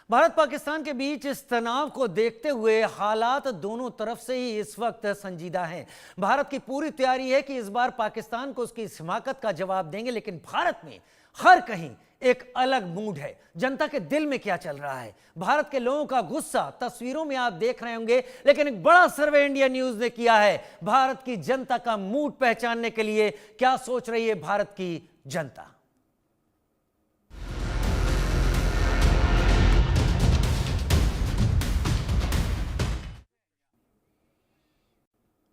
भारत पाकिस्तान के बीच इस तनाव को देखते हुए हालात दोनों तरफ से ही इस वक्त संजीदा हैं। भारत की पूरी तैयारी है कि इस बार पाकिस्तान को उसकी इस हिमाकत का जवाब देंगे, लेकिन भारत में हर कहीं एक अलग मूड है। जनता के दिल में क्या चल रहा है, भारत के लोगों का गुस्सा तस्वीरों में आप देख रहे होंगे, लेकिन एक बड़ा सर्वे इंडिया न्यूज ने किया है भारत की जनता का मूड पहचानने के लिए। क्या सोच रही है भारत की जनता?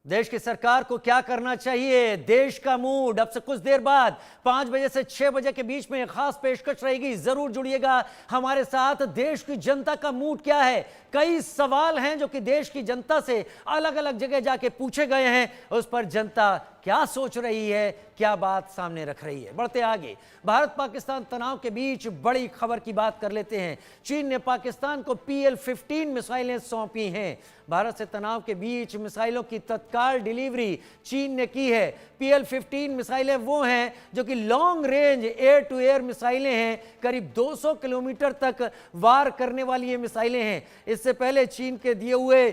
देश की सरकार को क्या करना चाहिए, देश का मूड। अब से कुछ देर बाद 5 बजे से 6 बजे के बीच में एक खास पेशकश रहेगी, जरूर जुड़िएगा हमारे साथ। देश की जनता का मूड क्या है, कई सवाल हैं जो कि देश की जनता से अलग अलग जगह जाके पूछे गए हैं, उस पर जनता क्या सोच रही है, क्या बात सामने रख रही है। बढ़ते आगे, भारत पाकिस्तान तनाव के बीच बड़ी खबर की बात कर लेते हैं। चीन ने पाकिस्तान को PL-15 मिसाइलें सौंपी हैं। भारत से तनाव के बीच मिसाइलों की तत्काल डिलीवरी चीन ने की है। PL-15 मिसाइलें वो हैं जो कि long range air to air मिसाइलें हैं, करीब 200 किलोमीटर तक वार करने वाली ये मिसाइलें हैं। इससे पहले चीन के दिए हुए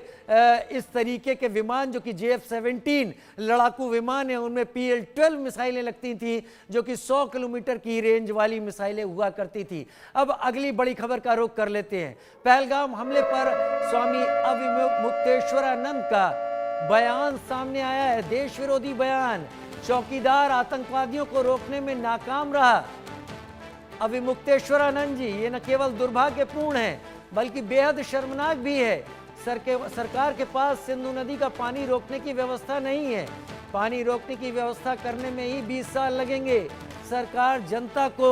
इस तरीके के विमान जो कि JF-17 लड़ाकू विमान है, उनमें PL-12 मिसाइलें लगती थी जो कि 100 किलोमीटर की रेंज वाली मिसाइलें हुआ करती थी। अब अगली बड़ी खबर का रुख कर लेते हैं। पहलगाम हमले पर स्वामी अविमुक्तेश्वरानंद का बयान सामने आया है, देश विरोधी बयान। चौकीदार आतंकवादियों को रोकने में नाकाम रहा। अविमुक्तेश्वरानंद जी, ये न केवल दुर्भाग्यपूर्ण है बल्कि बेहद शर्मनाक भी है। सरकार के पास सिंधु नदी का पानी रोकने की व्यवस्था नहीं है। पानी रोकने की व्यवस्था करने में ही 20 साल लगेंगे। सरकार जनता को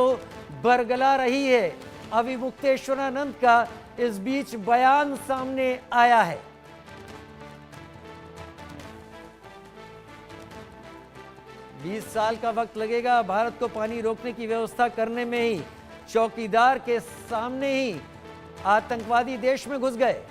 बरगला रही है। अविमुक्तेश्वरानंद का इस बीच बयान सामने आया है। बीस साल का वक्त लगेगा भारत को पानी रोकने की व्यवस्था करने में ही। चौकीदार के सामने ही आतंकवादी देश में घुस गए।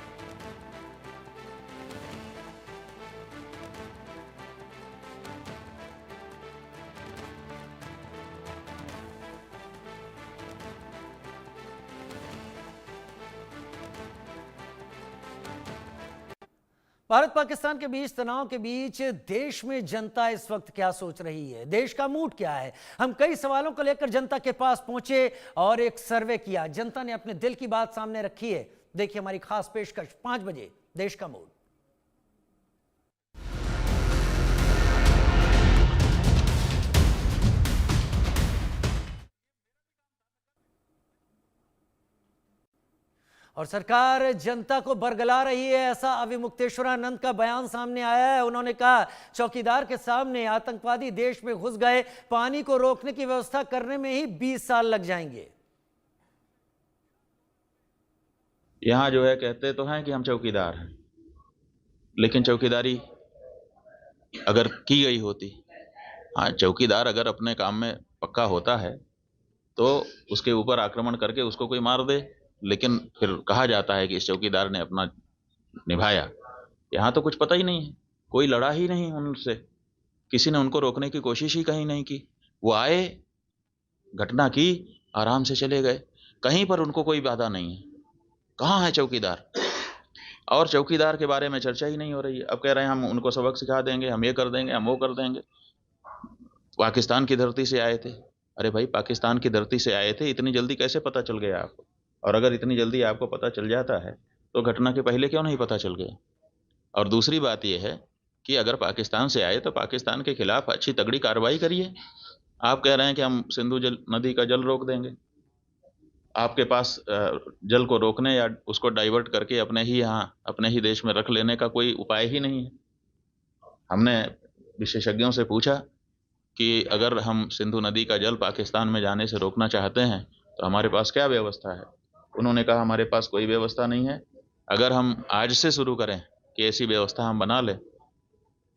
भारत पाकिस्तान के बीच तनाव के बीच देश में जनता इस वक्त क्या सोच रही है, देश का मूड क्या है। हम कई सवालों को लेकर जनता के पास पहुंचे और एक सर्वे किया। जनता ने अपने दिल की बात सामने रखी है। देखिए हमारी खास पेशकश 5 बजे देश का मूड। और सरकार जनता को बरगला रही है, ऐसा अविमुक्तेश्वरानंद का बयान सामने आया है। उन्होंने कहा चौकीदार के सामने आतंकवादी देश में घुस गए, पानी को रोकने की व्यवस्था करने में ही 20 साल लग जाएंगे। यहाँ जो है कहते तो हैं कि हम चौकीदार हैं, लेकिन चौकीदारी अगर की गई होती, हाँ चौकीदार अगर अपने काम में पक्का होता है तो उसके ऊपर आक्रमण करके उसको कोई मार दे, लेकिन फिर कहा जाता है कि इस चौकीदार ने अपना निभाया। यहाँ तो कुछ पता ही नहीं है, कोई लड़ा ही नहीं उनसे, किसी ने उनको रोकने की कोशिश ही कहीं नहीं की। वो आए, घटना की, आराम से चले गए, कहीं पर उनको कोई बाधा नहीं है। कहाँ है चौकीदार? और चौकीदार के बारे में चर्चा ही नहीं हो रही है। अब कह रहे हैं हम उनको सबक सिखा देंगे, हम ये कर देंगे, हम वो कर देंगे। पाकिस्तान की धरती से आए थे। अरे भाई, पाकिस्तान की धरती से आए थे, इतनी जल्दी कैसे पता चल गया आपको? और अगर इतनी जल्दी आपको पता चल जाता है तो घटना के पहले क्यों नहीं पता चल गया? और दूसरी बात यह है कि अगर पाकिस्तान से आए तो पाकिस्तान के खिलाफ अच्छी तगड़ी कार्रवाई करिए। आप कह रहे हैं कि हम सिंधु नदी का जल रोक देंगे। आपके पास जल को रोकने या उसको डाइवर्ट करके अपने ही यहाँ, अपने ही देश में रख लेने का कोई उपाय ही नहीं है। हमने विशेषज्ञों से पूछा कि अगर हम सिंधु नदी का जल पाकिस्तान में जाने से रोकना चाहते हैं तो हमारे पास क्या व्यवस्था है। उन्होंने कहा हमारे पास कोई व्यवस्था नहीं है। अगर हम आज से शुरू करें कि ऐसी व्यवस्था हम बना लें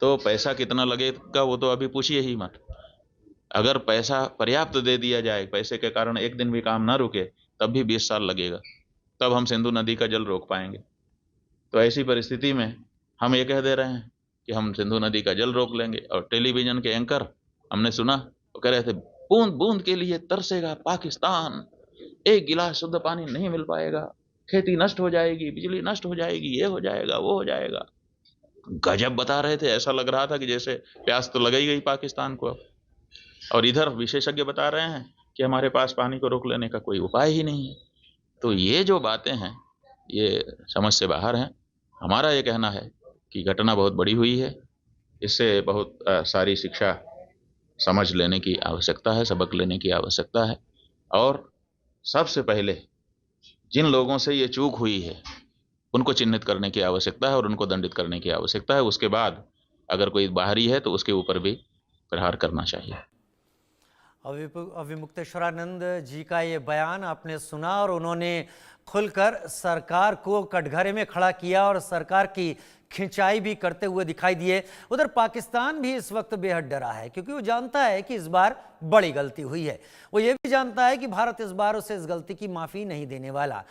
तो पैसा कितना लगेगा वो तो अभी पूछिए ही मत। अगर पैसा पर्याप्त दे दिया जाए, पैसे के कारण एक दिन भी काम ना रुके, तब भी 20 साल लगेगा, तब हम सिंधु नदी का जल रोक पाएंगे। तो ऐसी परिस्थिति में हम ये कह दे रहे हैं कि हम सिंधु नदी का जल रोक लेंगे। और टेलीविजन के एंकर हमने सुना, वो कह रहे थे बूंद बूंद के लिए तरसेगा पाकिस्तान, एक गिलास शुद्ध पानी नहीं मिल पाएगा। खेती नष्ट हो जाएगी, बिजली नष्ट हो जाएगी, ये हो जाएगा, वो हो जाएगा। गजब बता रहे थे, ऐसा लग रहा था कि जैसे प्यास तो लग ही गई पाकिस्तान को अब। और इधर विशेषज्ञ बता रहे हैं कि हमारे पास पानी को रोक लेने का कोई उपाय ही नहीं है। तो ये जो बातें हैं ये समझ से बाहर हैं। हमारा ये कहना है कि घटना बहुत बड़ी हुई है, इससे बहुत सारी शिक्षा समझ लेने की आवश्यकता है, सबक लेने की आवश्यकता है। और सबसे पहले जिन लोगों से ये चूक हुई है उनको चिन्हित करने की आवश्यकता है और उनको दंडित करने की आवश्यकता है। उसके बाद अगर कोई बाहरी है तो उसके ऊपर भी प्रहार करना चाहिए। अविमुक्तेश्वरानंद जी का ये बयान आपने सुना और उन्होंने खुलकर सरकार को कटघरे में खड़ा किया और सरकार की खिंचाई भी करते हुए दिखाई दिए। उधर पाकिस्तान भी इस वक्त बेहद डरा है क्योंकि वो जानता है कि इस बार बड़ी गलती हुई है। वो ये भी जानता है कि भारत इस बार उसे इस गलती की माफ़ी नहीं देने वाला।